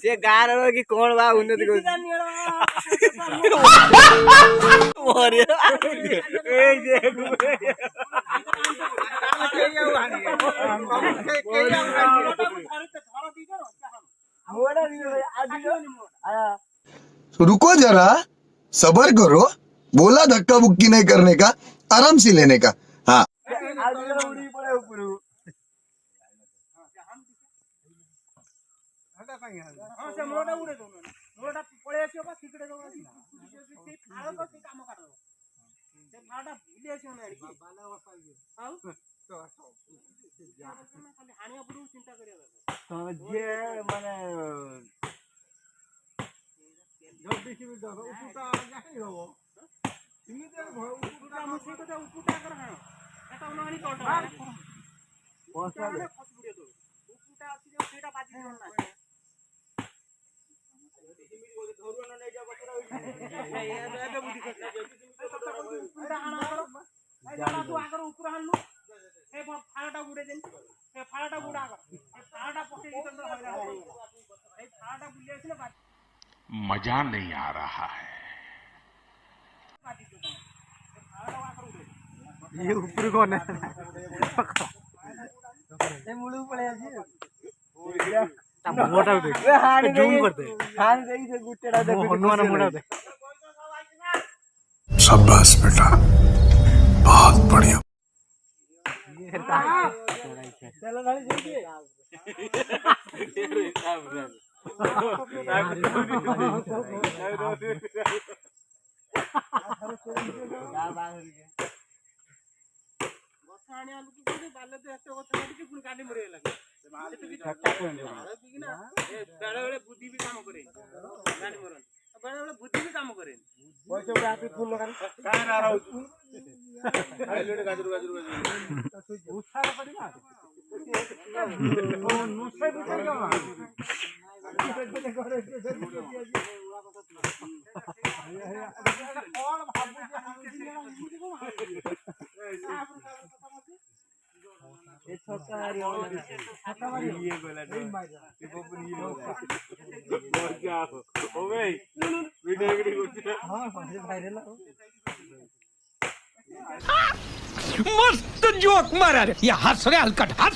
से गार की कौन बा उन्नति को मोरे ए देखो रुको जरा सबर करो, बोला धक्का बुक्की नहीं करने का, आराम से लेने का। हाँ मजा नहीं आ रहा है। ये ऊपर कौन है मुड़ू पड़े मोटा उठे जूम करते हां देखी से गुट्टेड़ा दे हनुमान मोटा उठे शाबाश बेटा, बहुत बढ़िया। चलो भाई देखिए बुद्धि भी काम करे बुद्धि भी काम करे मस्त जोक मारा रे या हंस रे हलकट हंस